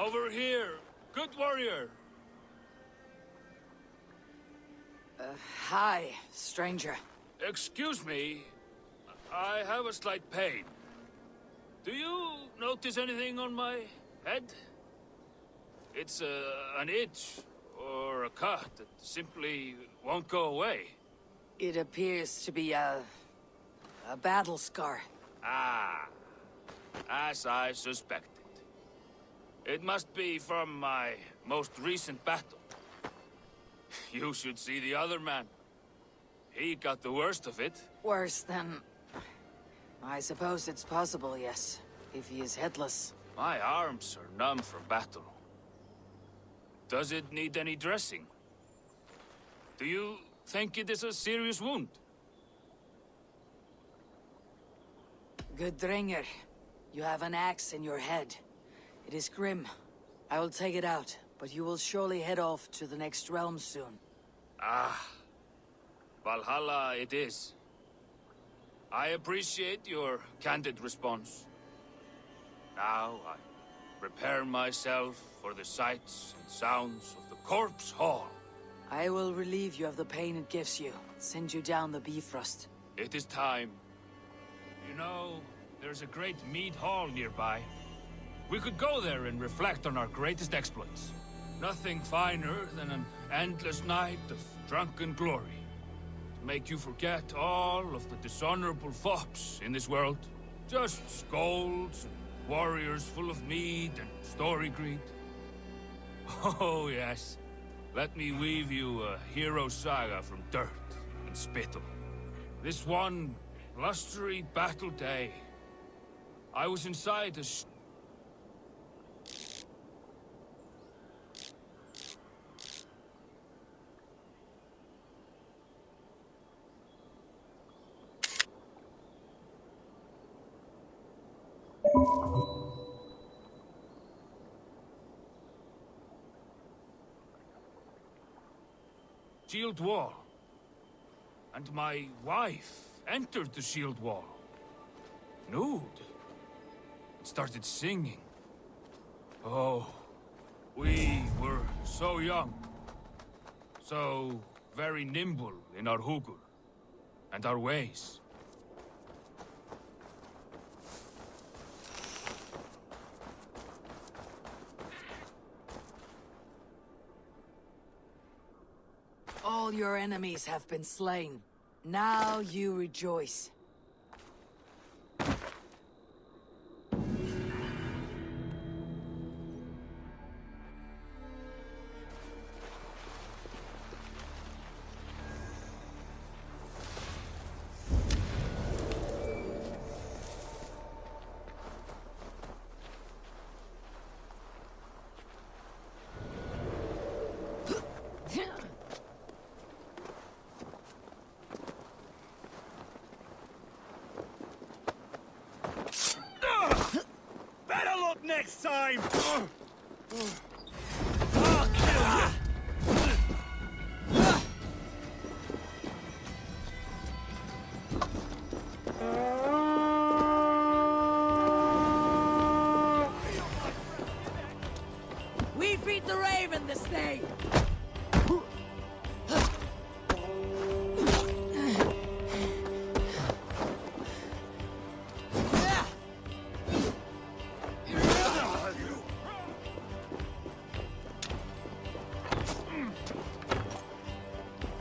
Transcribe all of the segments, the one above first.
Over here, good warrior. Hi, stranger. Excuse me, I have a slight pain. Do you notice anything on my head? It's an itch or a cut that simply won't go away. It appears to be a battle scar. Ah, as I suspected. It must be from my most recent battle. You should see the other man. He got the worst of it. Worse than... I suppose it's possible, yes. If he is headless. My arms are numb from battle. Does it need any dressing? Do you think it is a serious wound? Good Dringer. You have an axe in your head. It is grim. I will take it out, but you will surely head off to the next realm soon. Ah, Valhalla it is. I appreciate your candid response. Now I prepare myself for the sights and sounds of the corpse hall. I will relieve you of the pain it gives you. Send you down the Bifrost. It is time. You know, there's a great mead hall nearby. We could go there and reflect on our greatest exploits. Nothing finer than an endless night of drunken glory. To make you forget all of the dishonorable fops in this world. Just scolds and warriors full of mead and story greed. Oh yes, let me weave you a hero saga from dirt and spittle. This one blustery battle day, I was inside a shield wall. And my wife entered the shield wall. Nude. And started singing. Oh, we were so young. So very nimble in our hugul and our ways. All your enemies have been slain. Now you rejoice. Next time! I'll kill you! We beat the Raven this day!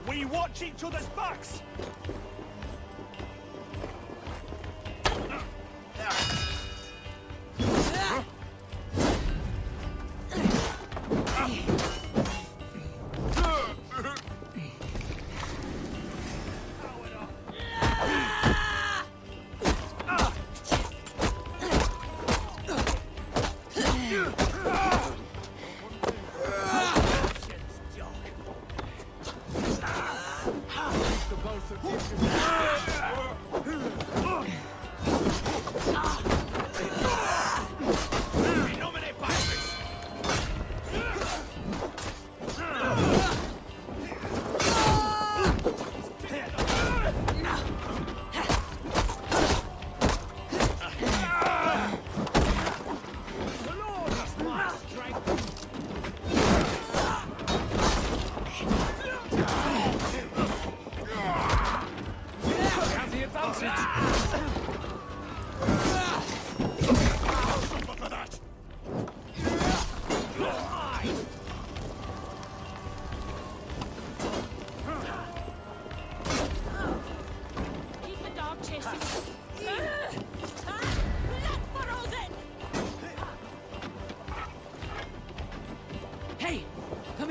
We watch each other's backs!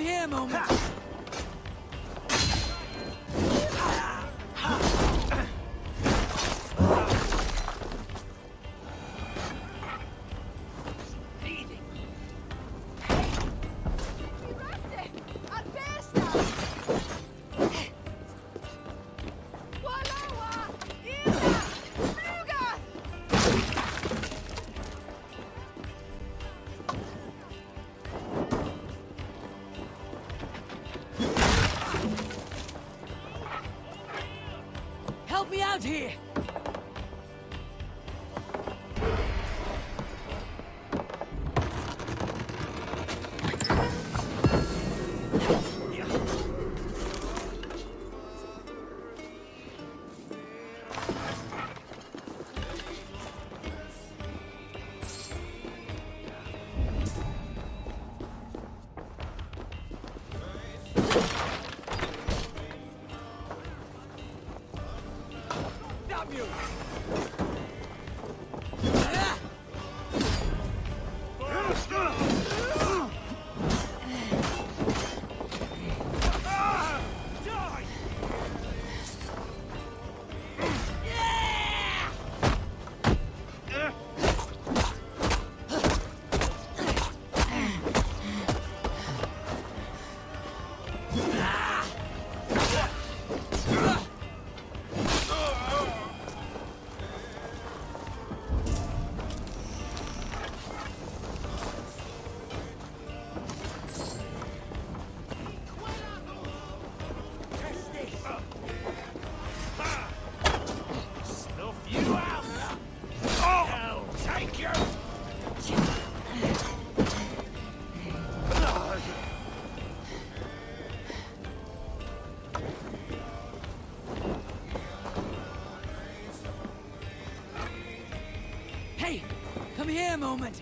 here a moment. Help me out here! Hey, come here a moment.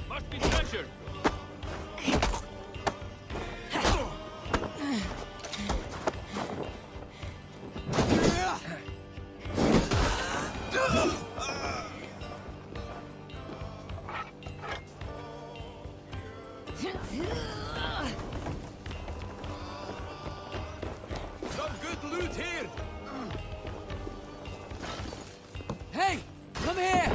Must be treasure. Some good loot here. Hey, come here!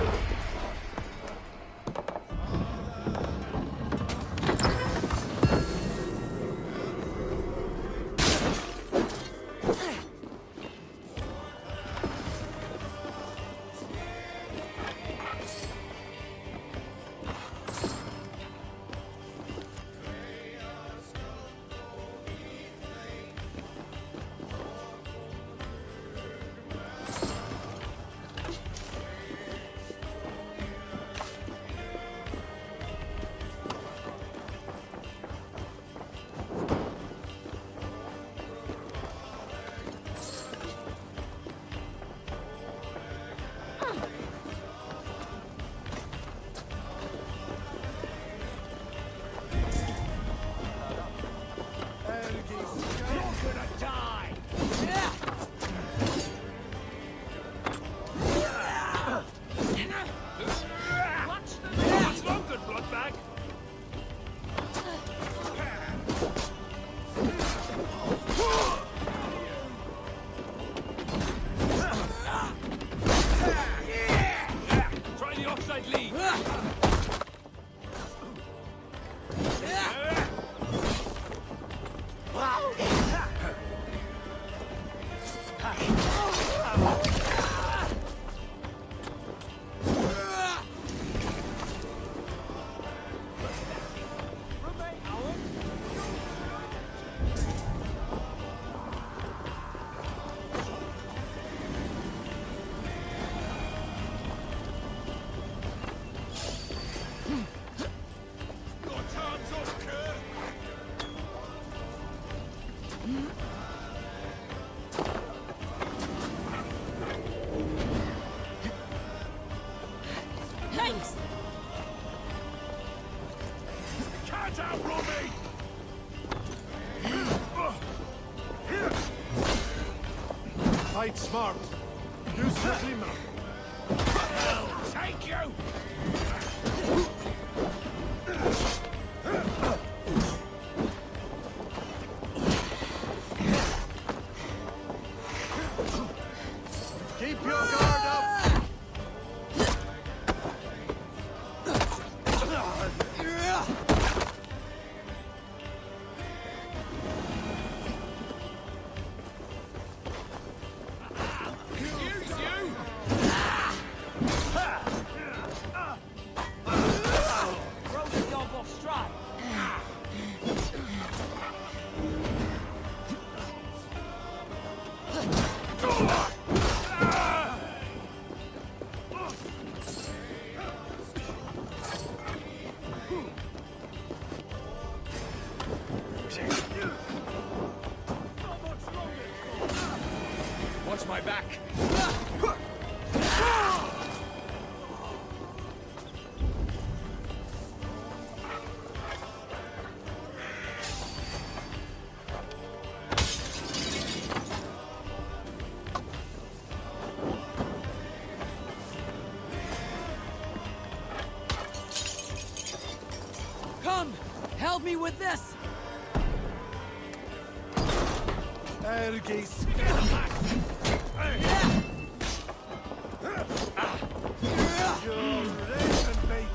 You're gonna die. What's longer, bloodbag? Try the offside lead. Your time's up, Kurt. Thanks! Can't outrun me. Fight smart. Use your glimmer. Thank you! Keep your guard up! Watch my back. Come! Help me with this! Ergis. Your raven bait.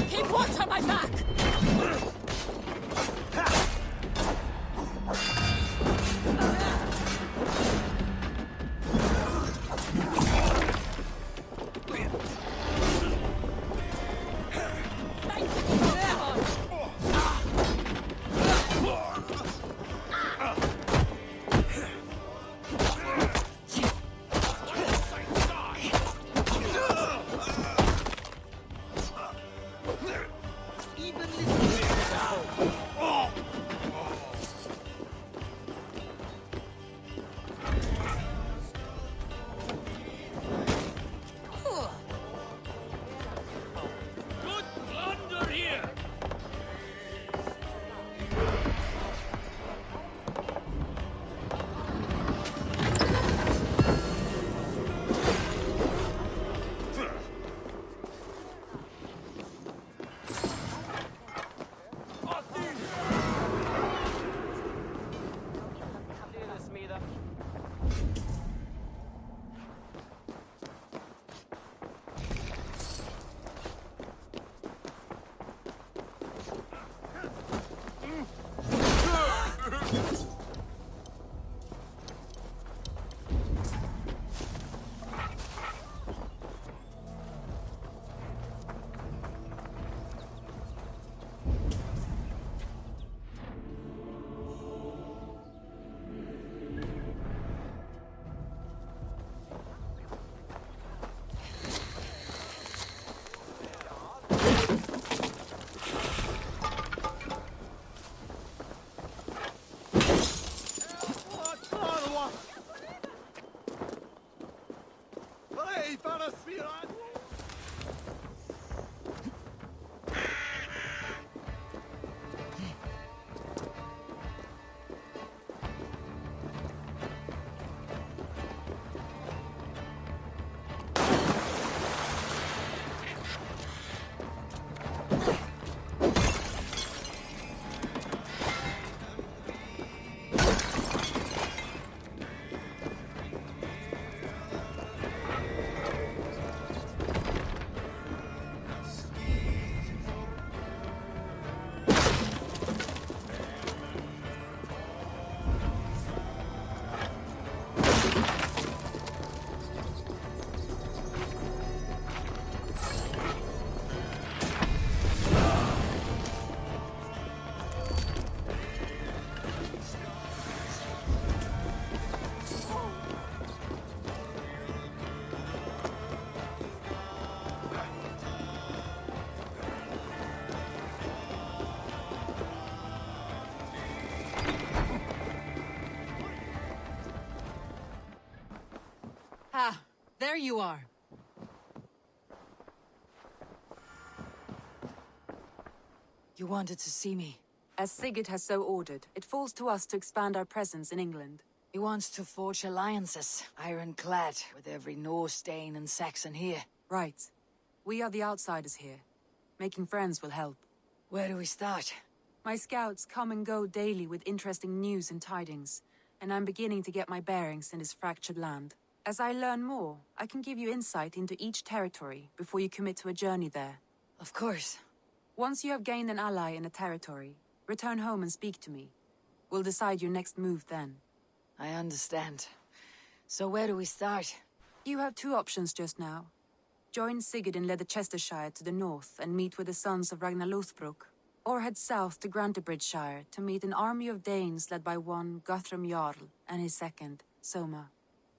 Keep watch on my back! There you are. You wanted to see me. As Sigurd has so ordered, it falls to us to expand our presence in England. He wants to forge alliances, ironclad, with every Norse, Dane, and Saxon here. Right. We are the outsiders here. Making friends will help. Where do we start? My scouts come and go daily with interesting news and tidings, and I'm beginning to get my bearings in this fractured land. As I learn more, I can give you insight into each territory before you commit to a journey there. Of course. Once you have gained an ally in a territory, return home and speak to me. We'll decide your next move then. I understand. So where do we start? You have two options just now. Join Sigurd in Leicestershire to the north and meet with the sons of Ragnar, or head south to Grantebridgeshire to meet an army of Danes led by one Guthrum Jarl and his second, Soma.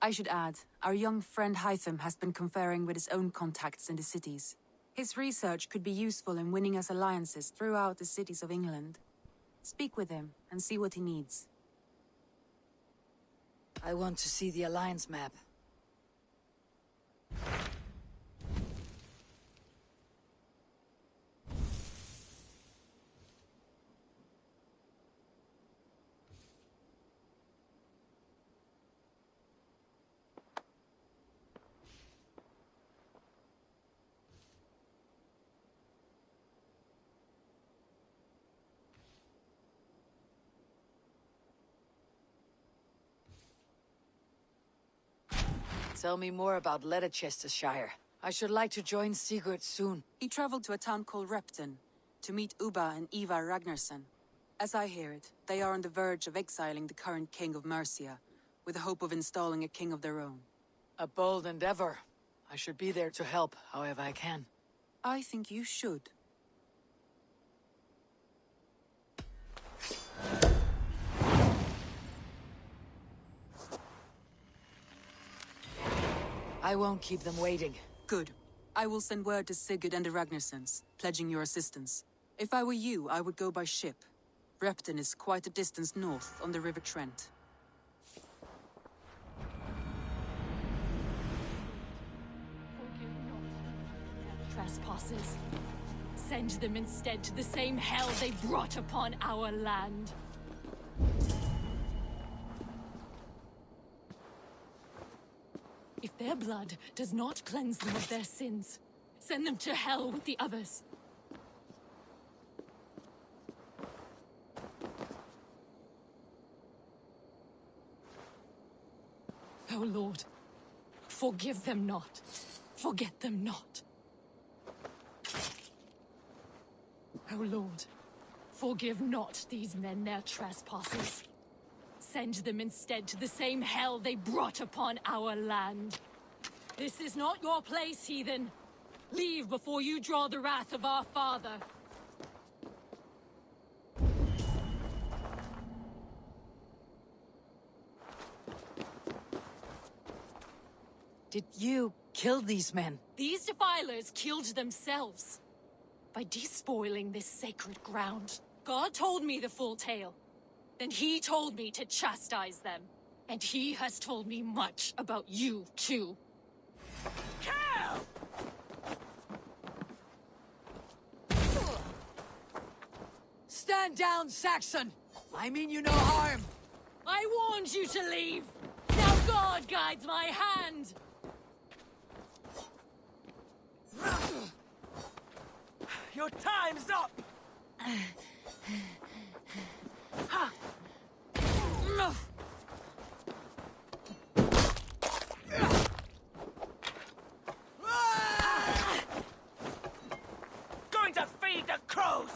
I should add, our young friend Hytham has been conferring with his own contacts in the cities. His research could be useful in winning us alliances throughout the cities of England. Speak with him and see what he needs. I want to see the alliance map. Tell me more about Leicestershire. I should like to join Sigurd soon. He traveled to a town called Repton to meet Ubba and Eva Ragnarsson. As I hear it, they are on the verge of exiling the current king of Mercia, with the hope of installing a king of their own. A bold endeavor. I should be there to help, however I can. I think you should. I won't keep them waiting. Good. I will send word to Sigurd and the Ragnarssons, pledging your assistance. If I were you, I would go by ship. Repton is quite a distance north on the River Trent. Trespassers. Send them instead to the same hell they brought upon our land. If their blood does not cleanse them of their sins, send them to hell with the others. O Lord, forgive them not. Forget them not. O Lord, forgive not these men their trespasses. Send them instead to the same hell they brought upon our land. This is not your place, heathen. Leave before you draw the wrath of our father. Did you kill these men? These defilers killed themselves by despoiling this sacred ground. God told me the full tale. Then he told me to chastise them. And he has told me much about you, too. Kill! Stand down, Saxon! I mean you no harm! I warned you to leave! Now God guides my hand! Your time's up! Going to feed the crows!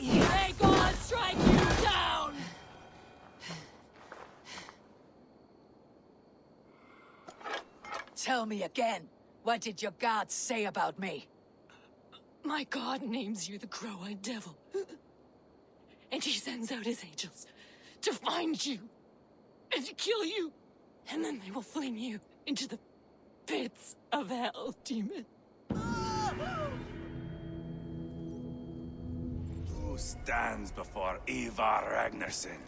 May God strike you down! Tell me again, what did your gods say about me? My God names you the Crow-Eyed Devil. And he sends out his angels to find you and to kill you. And then they will fling you into the pits of hell, demon. Who stands before Ivar Ragnarsson?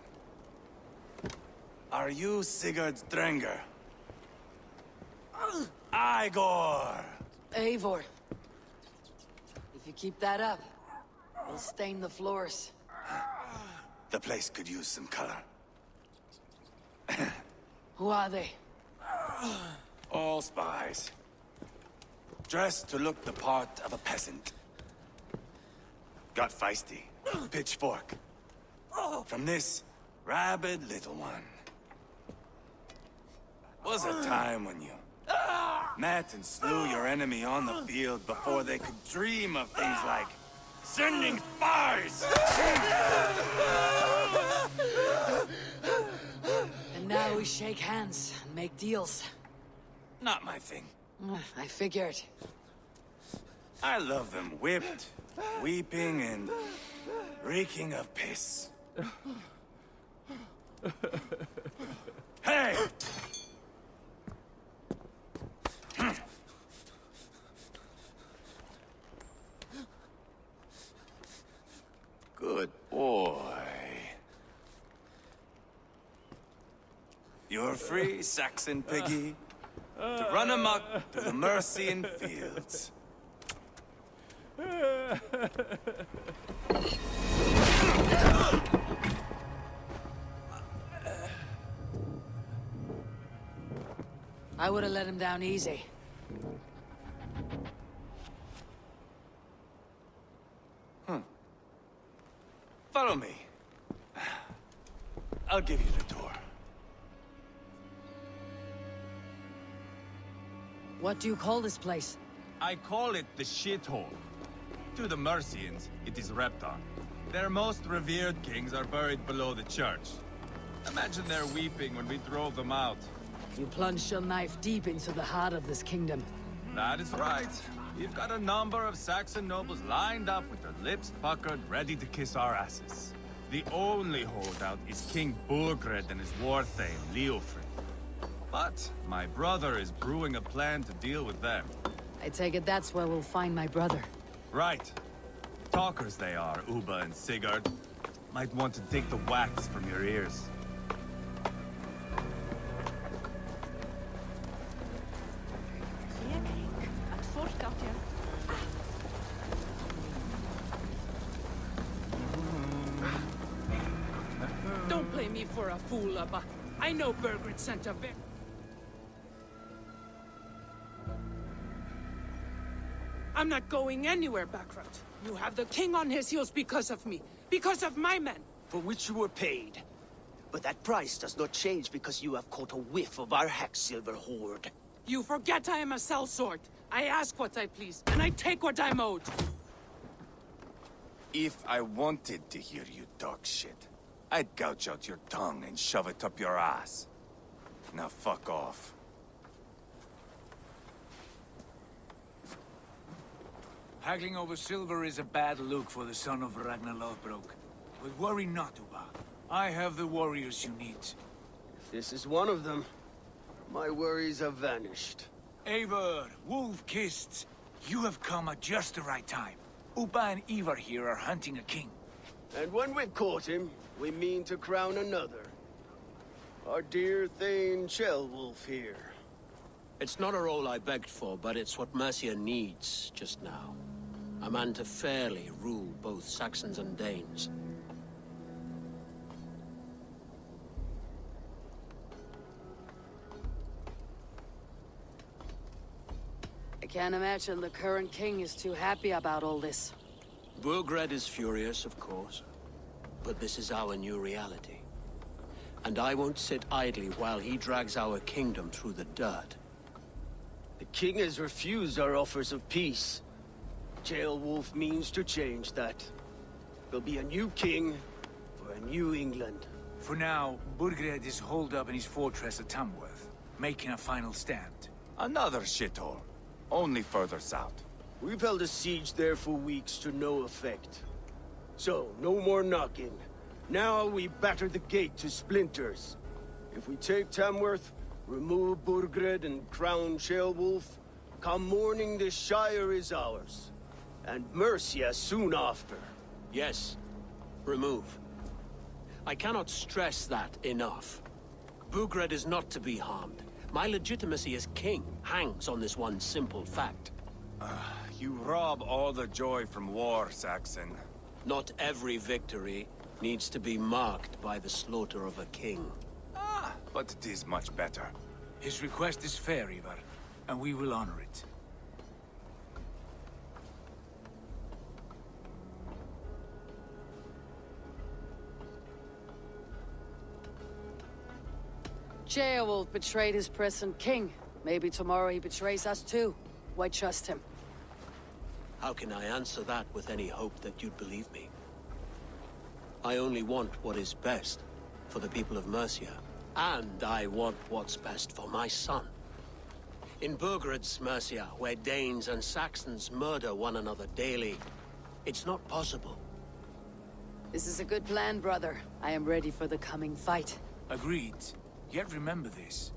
Are you Sigurd's Drenger? Igor! Eivor. If you keep that up, we'll stain the floors. The place could use some color. Who are they? All spies. Dressed to look the part of a peasant. Got feisty. Pitchfork. From this rabid little one. Was a time when you met and slew your enemy on the field before they could dream of things like sending spies! And now we shake hands and make deals. Not my thing. I figured. I love them whipped, weeping, and reeking of piss. Hey! Good boy. You're free, Saxon piggy, to run amok through the Mercian fields. I would have let him down easy. Follow me. I'll give you the door. What do you call this place? I call it the shithole. To the Mercians, it is Repton. Their most revered kings are buried below the church. Imagine their weeping when we drove them out. You plunged your knife deep into the heart of this kingdom. That is right. We've got a number of Saxon nobles lined up with their lips puckered, ready to kiss our asses. The only holdout is King Burgred and his war thane, Leofrid. But my brother is brewing a plan to deal with them. I take it that's where we'll find my brother. Right. Talkers they are, Uba and Sigurd. Might want to dig the wax from your ears. Don't play me for a fool, Abba. I know Burgred sent a I'm not going anywhere, Backrot. You have the king on his heels because of me. Because of my men. For which you were paid. But that price does not change because you have caught a whiff of our Hacksilver hoard. You forget I am a sellsword. I ask what I please, and I take what I'm owed. If I wanted to hear you talk shit, I'd gouge out your tongue and shove it up your ass. Now fuck off. Haggling over silver is a bad look for the son of Ragnar Lothbrok. But worry not, Uba. I have the warriors you need. If this is one of them, my worries have vanished. Eivor, Wolf-Kissed, you have come at just the right time. Uba and Ivar here are hunting a king. And when we've caught him, we mean to crown another. Our dear Thane Ceolwulf here. It's not a role I begged for, but it's what Mercia needs just now. A man to fairly rule both Saxons and Danes. I can't imagine the current king is too happy about all this. Burgred is furious, of course. But this is our new reality. And I won't sit idly while he drags our kingdom through the dirt. The king has refused our offers of peace. Ceolwulf means to change that. There'll be a new king for a new England. For now, Burgred is holed up in his fortress at Tamworth, making a final stand. Another shithole. Only further south. We've held a siege there for weeks to no effect. So, no more knocking. Now we batter the gate to splinters. If we take Tamworth, Remove Burgred and crown Ceolwulf. Come morning, the Shire is ours. And Mercia soon after. Yes, remove. I cannot stress that enough. Burgred is not to be harmed. My legitimacy as king hangs on this one simple fact. You rob all the joy from war, Saxon. Not every victory needs to be marked by the slaughter of a king. But it is much better. His request is fair, Ivar, and we will honor it. Ceolwulf betrayed his present king. Maybe tomorrow he betrays us too. Why trust him? How can I answer that with any hope that you'd believe me? I only want what is best for the people of Mercia. And I want what's best for my son. In Burgred's Mercia, where Danes and Saxons murder one another daily, it's not possible. This is a good plan, brother. I am ready for the coming fight. Agreed. Yet remember this.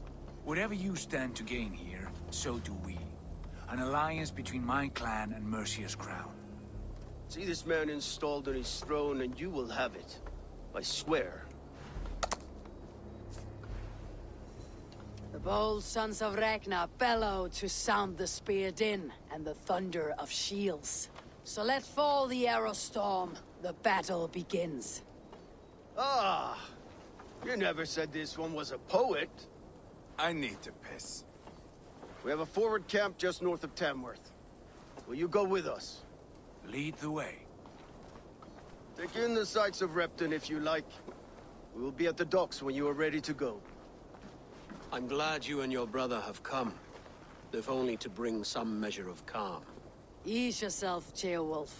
Whatever you stand to gain here, so do we. An alliance between my clan and Mercia's crown. See this man installed on his throne and you will have it. I swear. The bold sons of Ragnar bellow to sound the spear din and the thunder of shields. So let fall the arrow storm. The battle begins. Ah! You never said this one was a poet. I need to piss. We have a forward camp just north of Tamworth. Will you go with us? Lead the way. Take in the sights of Repton if you like. We will be at the docks when you are ready to go. I'm glad you and your brother have come, if only to bring some measure of calm. Ease yourself, Ceolwulf.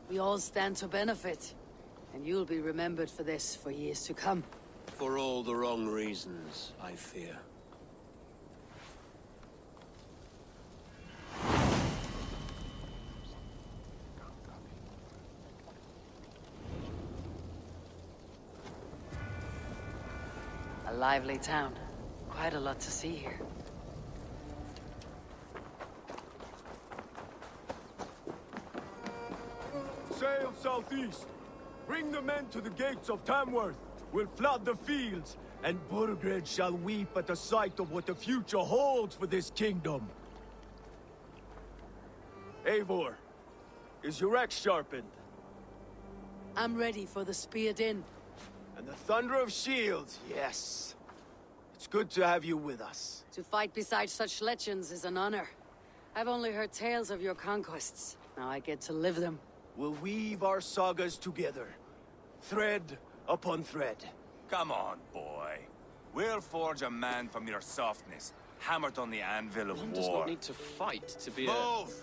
We all stand to benefit. And you'll be remembered for this for years to come. For all the wrong reasons, I fear. A lively town. Quite a lot to see here. Sail southeast. Bring the men to the gates of Tamworth. We'll flood the fields, and Burgred shall weep at the sight of what the future holds for this kingdom. Eivor, is your axe sharpened? I'm ready for the spear din. And the thunder of shields, yes. It's good to have you with us. To fight beside such legends is an honor. I've only heard tales of your conquests. Now I get to live them. We'll weave our sagas together. Thread upon thread. Come on, boy. We'll forge a man from your softness, hammered on the anvil of One war. does not need to fight to be Move!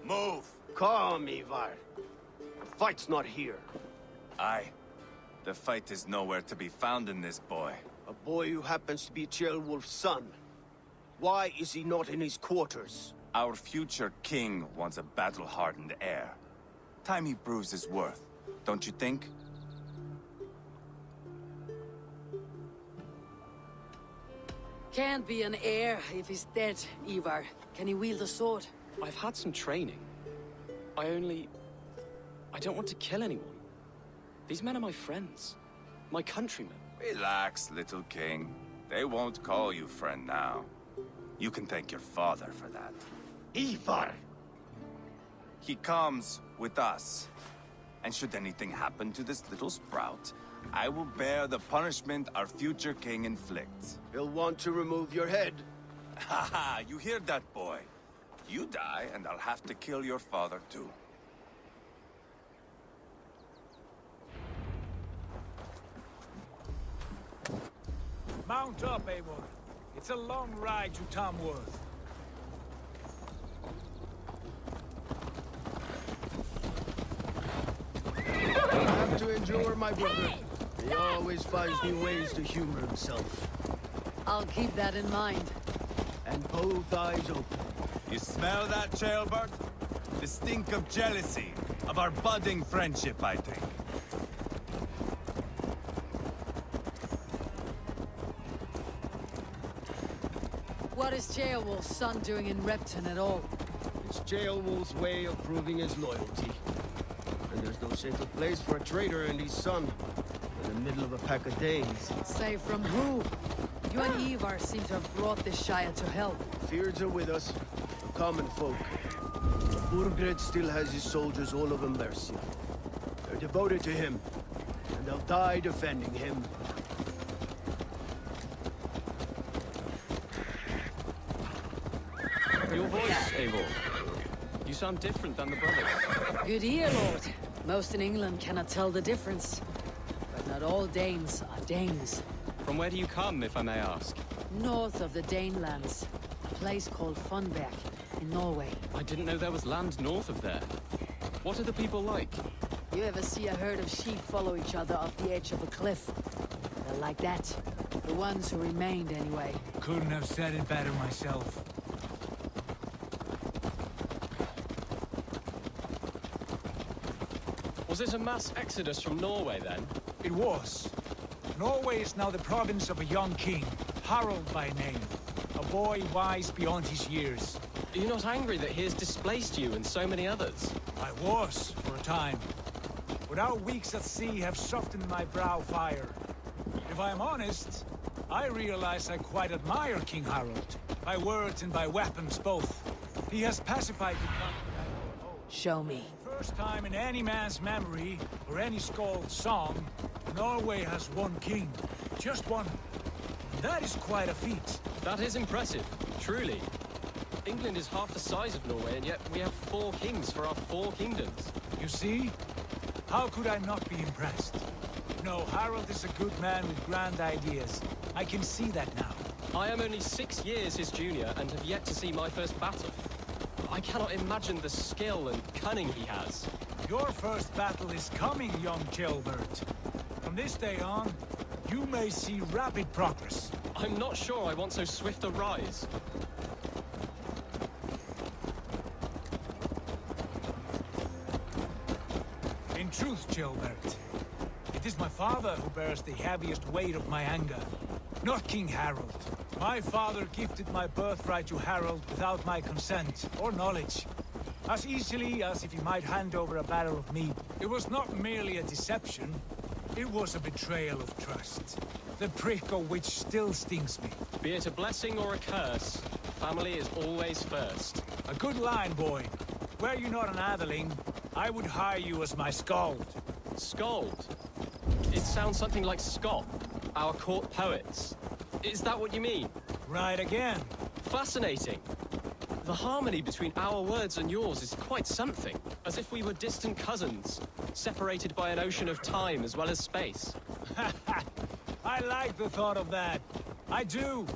Move! Calm, Ivar. The fight's not here. Aye. The fight is nowhere to be found in this boy. A boy who happens to be Ceolwulf's son. Why is he not in his quarters? Our future king wants a battle-hardened heir. Time he proves his worth, don't you think? Can't be an heir if he's dead, Ivar. Can he wield a sword? I've had some training. I don't want to kill anyone. These men are my friends. My countrymen. Relax, little king. They won't call you friend now. You can thank your father for that. Ivar! He comes with us. And should anything happen to this little sprout, I will bear the punishment our future king inflicts. He'll want to remove your head. Haha, you hear that, boy? You die, and I'll have to kill your father, too. Mount up, Eivor. It's a long ride to Tamworth. You'll have to endure, my brother. He always finds new ways to humor himself. I'll keep that in mind. And both eyes open. You smell that, Ceolbert? The stink of jealousy, of our budding friendship, I think. is Ceolwulf's son doing in Repton at all? It's Ceolwulf's way of proving his loyalty. And there's no safer place for a traitor and his son in the middle of a pack of Danes. Save from who? You and Ivar seem to have brought this Shire to hell. Fears are with us, the common folk. But Burgred still has his soldiers all over Mercia. They're devoted to him, and they'll die defending him. Your voice, Eivor. You sound different than the brothers. Good ear, Lord. Most in England cannot tell the difference. But not all Danes are Danes. From where do you come, if I may ask? North of the Danelands. A place called Funberg, in Norway. I didn't know there was land north of there. What are the people like? You ever see a herd of sheep follow each other off the edge of a cliff? They're like that. The ones who remained, anyway. Couldn't have said it better myself. Was it a mass exodus from Norway, then? It was. Norway is now the province of a young king, Harald by name. A boy wise beyond his years. Are you not angry that he has displaced you and so many others? I was, for a time. But our weeks at sea have softened my brow fire. If I am honest, I realize I quite admire King Harald. By words and by weapons both. He has pacified the country. Show me. First time in any man's memory, or any skald's song, Norway has one king. Just one. That is quite a feat. That is impressive, truly. England is half the size of Norway, and yet we have 4 kings for our 4 kingdoms. You see? How could I not be impressed? No, Harald is a good man with grand ideas. I can see that now. I am only 6 years his junior, and have yet to see my first battle. I cannot imagine the skill and cunning he has. Your first battle is coming, young Ceolbert. From this day on, you may see rapid progress. I'm not sure I want so swift a rise. In truth, Ceolbert, it is my father who bears the heaviest weight of my anger, not King Harald. My father gifted my birthright to Harald without my consent or knowledge. As easily as if he might hand over a barrel of mead. It was not merely a deception, it was a betrayal of trust. The prick of which still stings me. Be it a blessing or a curse, family is always first. A good line, boy. Were you not an atheling, I would hire you as my skald. Skald? It sounds something like Scott, our court poets. Is that what you mean? Right again. Fascinating. The harmony between our words and yours is quite something. As if we were distant cousins, separated by an ocean of time as well as space. I like the thought of that. I do.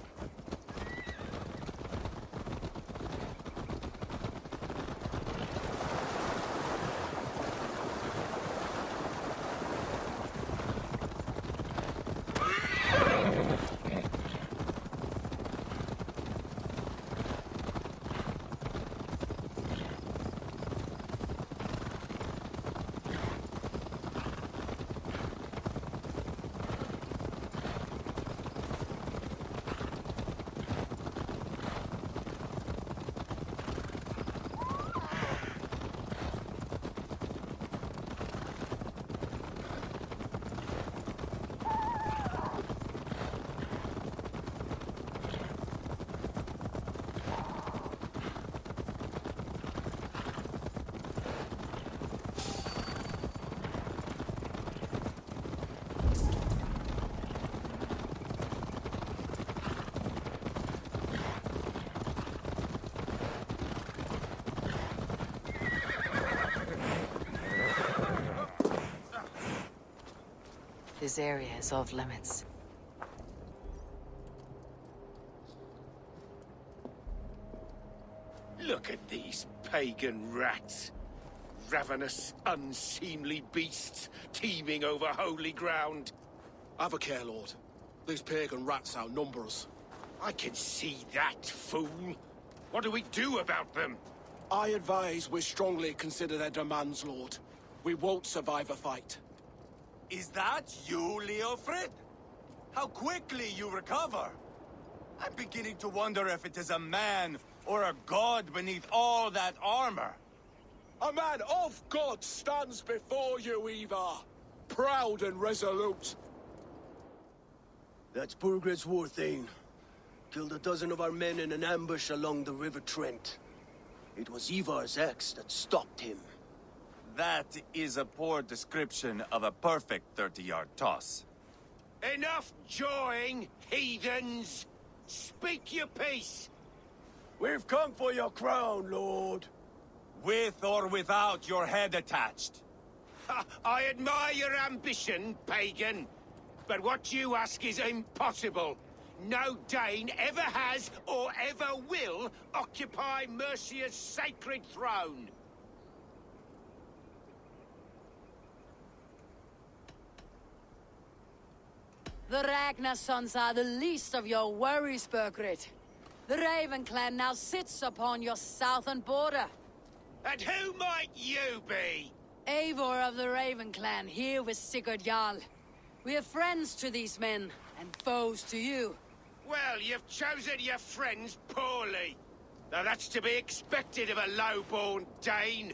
This area is off limits. Look at these pagan rats. Ravenous, unseemly beasts teeming over holy ground. Have a care, Lord. These pagan rats outnumber us. I can see that, fool. What do we do about them? I advise we strongly consider their demands, Lord. We won't survive a fight. Is that you, Leofrid? How quickly you recover! I'm beginning to wonder if it is a man or a god beneath all that armor. A man of God stands before you, Eva. Proud and resolute. That's Burgred's war thane. Killed a dozen of our men in an ambush along the River Trent. It was Ivar's axe that stopped him. That is a poor description of a perfect 30-yard toss. Enough jawing, heathens! Speak your piece! We've come for your crown, Lord. With or without your head attached. I admire your ambition, pagan. But what you ask is impossible. No Dane ever has or ever will occupy Mercia's sacred throne. The Ragnarssons are the least of your worries, Burgred. The Raven clan now sits upon your southern border. And who might you be? Eivor of the Raven clan, here with Sigurd Jarl. We are friends to these men, and foes to you. Well, you've chosen your friends poorly. Now that's to be expected of a low-born Dane.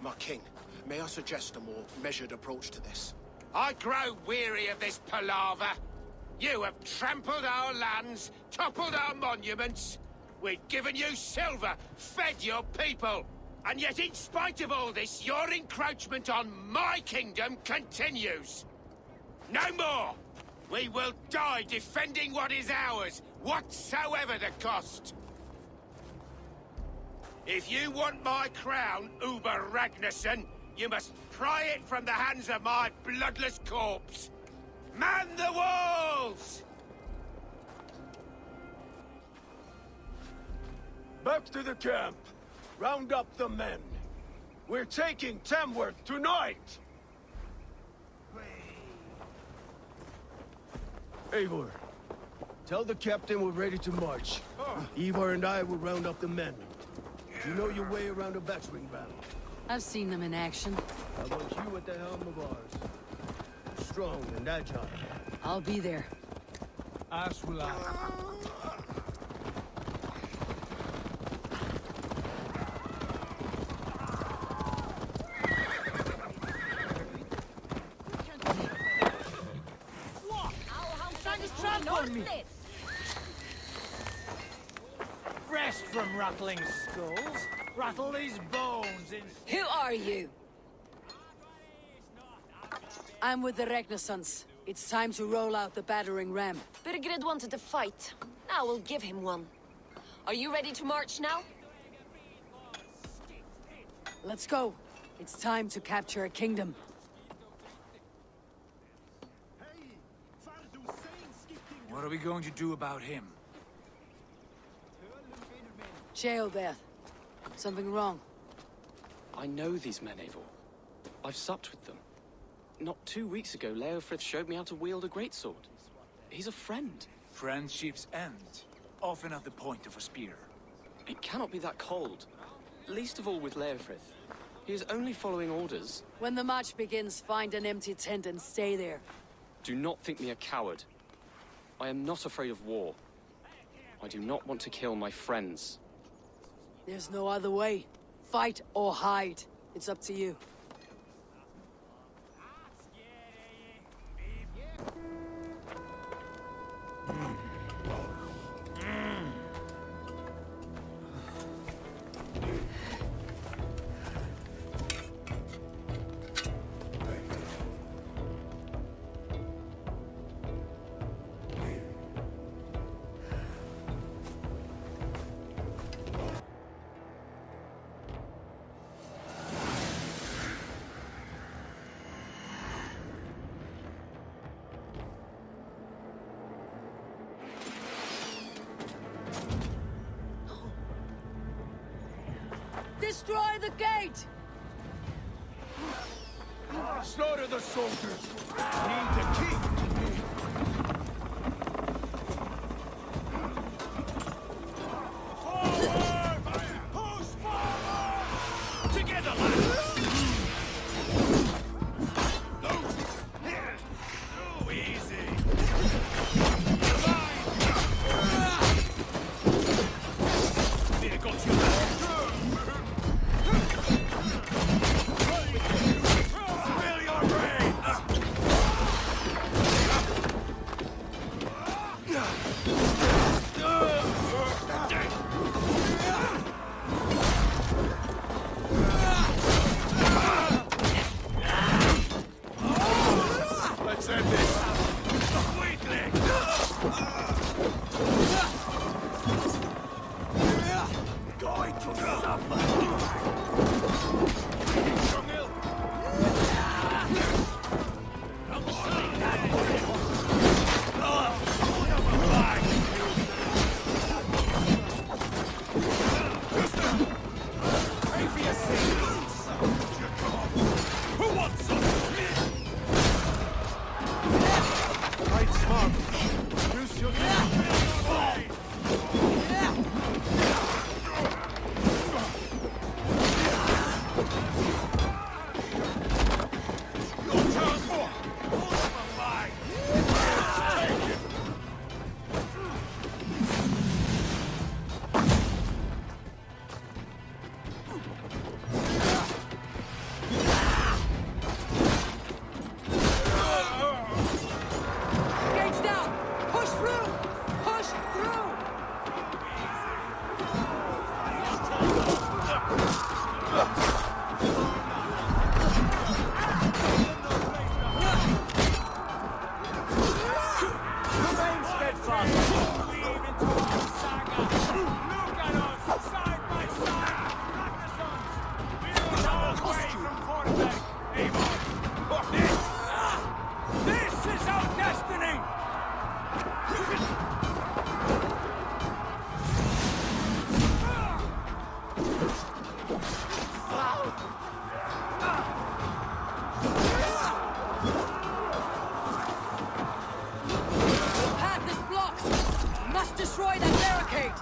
My king, may I suggest a more measured approach to this? I grow weary of this palaver. You have trampled our lands, toppled our monuments. We've given you silver, fed your people. And yet, in spite of all this, your encroachment on my kingdom continues. No more! We will die defending what is ours, whatsoever the cost. If you want my crown, Uber Ragnarsson, you must pry it from the hands of my bloodless corpse. Man the walls! Back to the camp. Round up the men. We're taking Tamworth tonight! Eivor, tell the captain we're ready to march. Ivar and I will round up the men. You know your way around a battering battle. I've seen them in action. I want you at the helm of ours. Strong and agile. I'll be there. As will I. Rest from rattling skulls. Rattle these bones in... Who are you? I'm with the Ragnarsons. It's time to roll out the battering ram. Burgred wanted to fight. Now we'll give him one. Are you ready to march now? Let's go. It's time to capture a kingdom. What are we going to do about him? Jailbeth. Something wrong? I know these men, Eivor. I've supped with them. Not 2 weeks ago, Leofrith showed me how to wield a greatsword. He's a friend. Friendships end, often at the point of a spear. It cannot be that cold. Least of all with Leofrith. He is only following orders. When the march begins, find an empty tent and stay there. Do not think me a coward. I am not afraid of war. I do not want to kill my friends. There's no other way. Fight or hide. It's up to you. Destroy the gate! Slaughter the soldiers! Need the king to lead. Forward! Push forward! Together, lads! Too easy! Divine! This is our destiny! The path is blocked! We must destroy that barricade!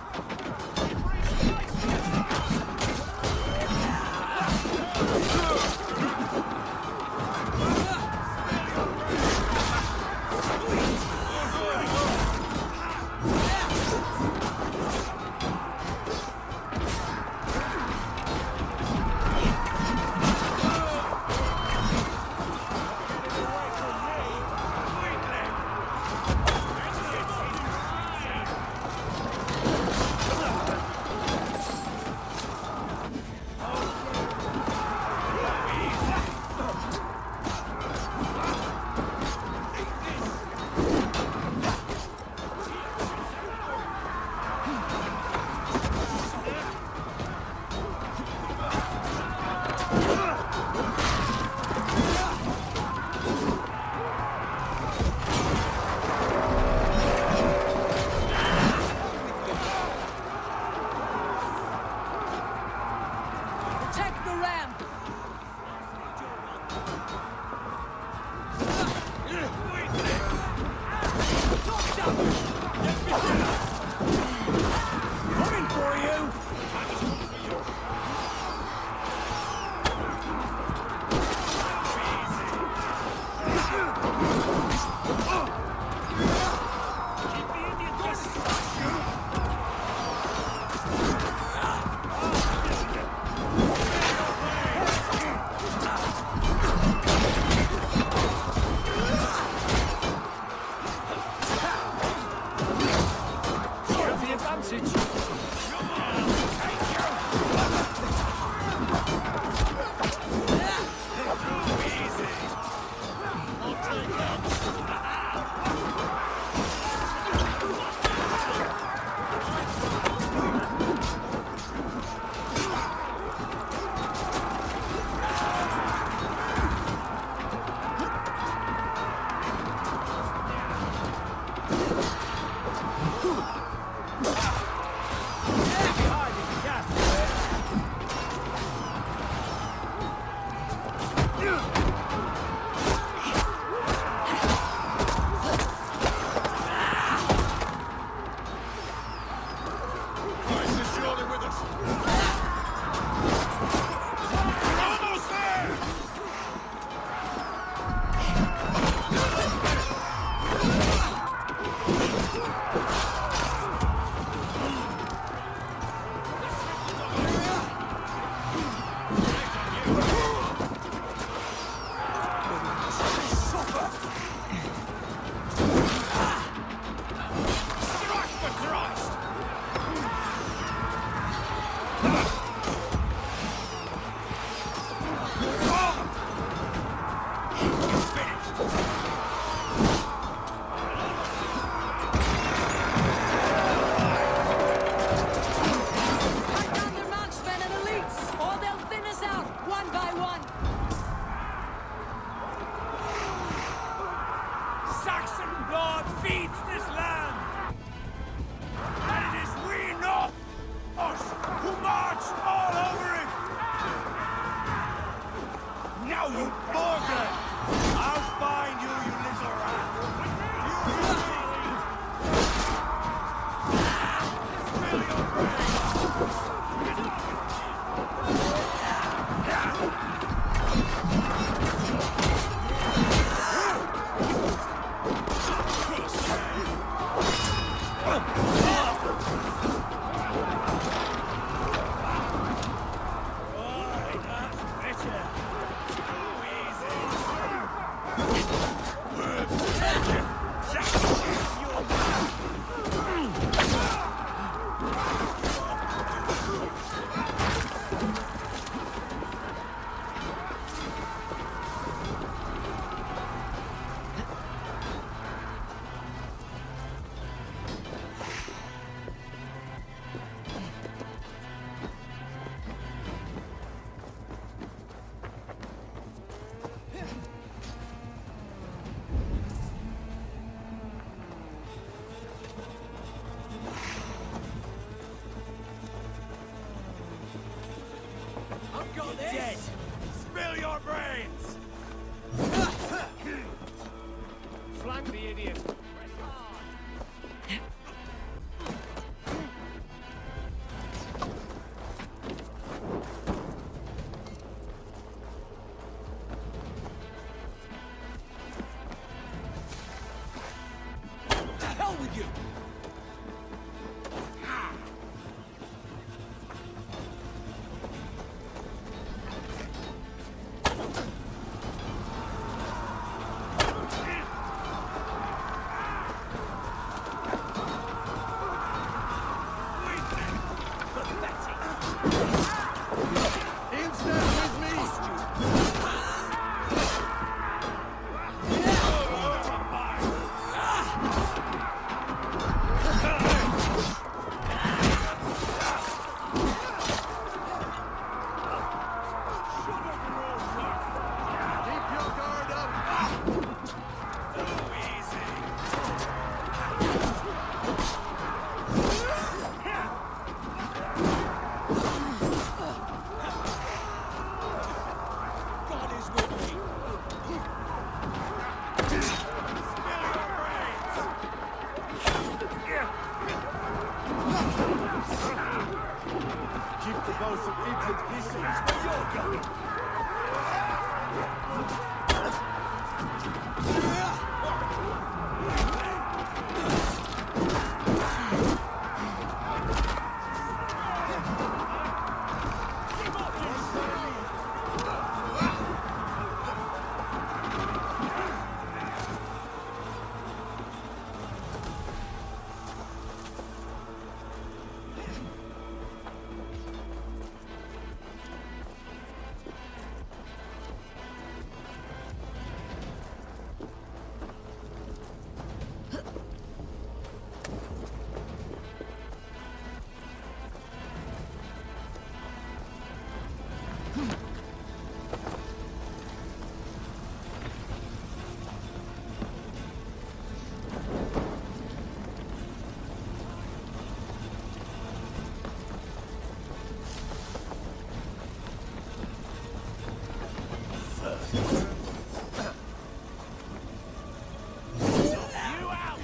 out!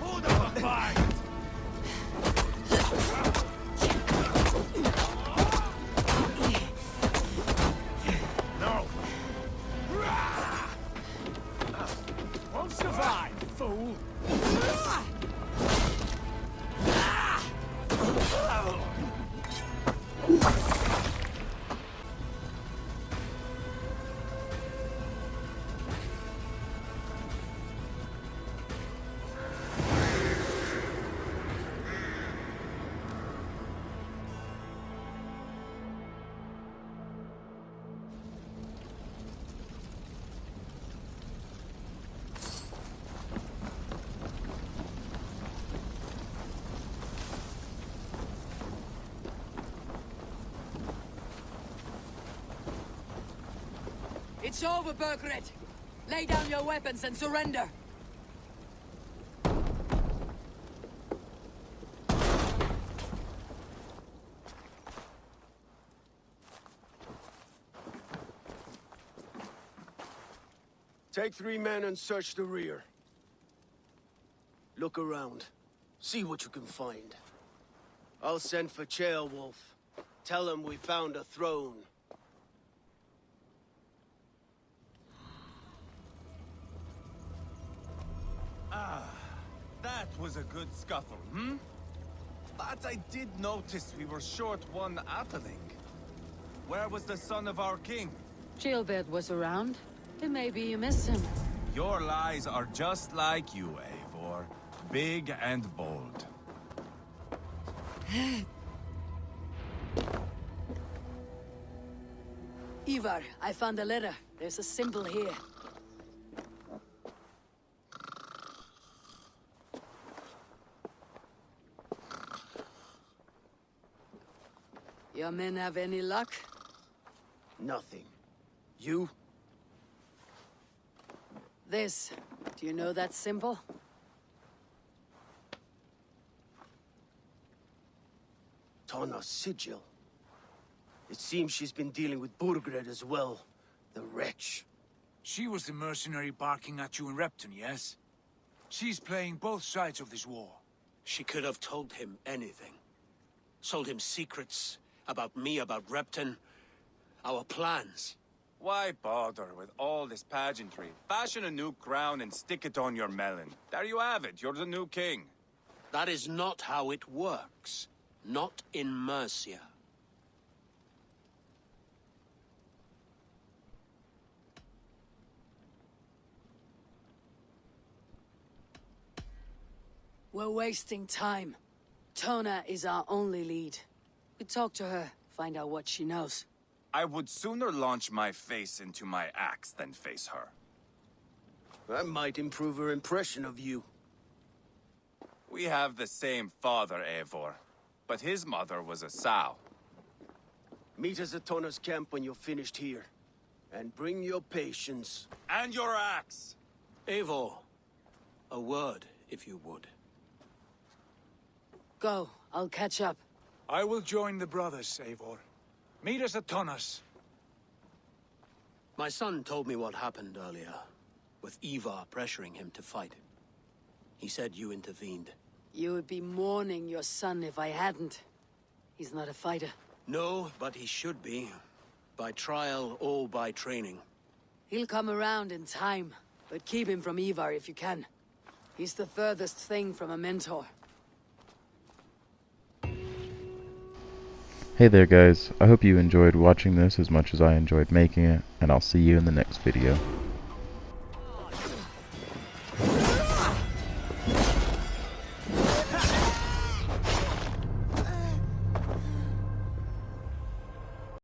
Hold up a fight! No! Won't survive, fool! It's over, Burgred. Lay down your weapons and surrender. Take 3 men and search the rear. Look around. See what you can find. I'll send for Ceolwulf. Tell him we found a throne. That was a good scuffle, But I did notice we were short one atheling. Where was the son of our king? Gilbert was around. Then maybe you missed him. Your lies are just like you, Eivor. Big and bold. Ivar, I found a letter. There's a symbol here. Your men have any luck? Nothing. You? This. Do you know that symbol? Tanna's sigil. It seems she's been dealing with Burgred as well. The wretch. She was the mercenary barking at you in Repton, yes? She's playing both sides of this war. She could have told him anything. Sold him secrets about me, about Repton, our plans. Why bother with all this pageantry? Fashion a new crown and stick it on your melon. There you have it, you're the new king. That is not how it works. Not in Mercia. We're wasting time. Tona is our only lead. We talk to her, find out what she knows. I would sooner launch my face into my axe than face her. That might improve her impression of you. We have the same father, Eivor, but his mother was a sow. Meet us at Tanna's camp when you're finished here. And bring your patience. And your axe! Eivor, a word, if you would. Go, I'll catch up. I will join the brothers, Eivor. Meet us at Tanna's. My son told me what happened earlier, with Ivar pressuring him to fight. He said you intervened. You would be mourning your son if I hadn't. He's not a fighter. No, but he should be. By trial or by training. He'll come around in time, but keep him from Ivar if you can. He's the furthest thing from a mentor. Hey there guys, I hope you enjoyed watching this as much as I enjoyed making it, and I'll see you in the next video.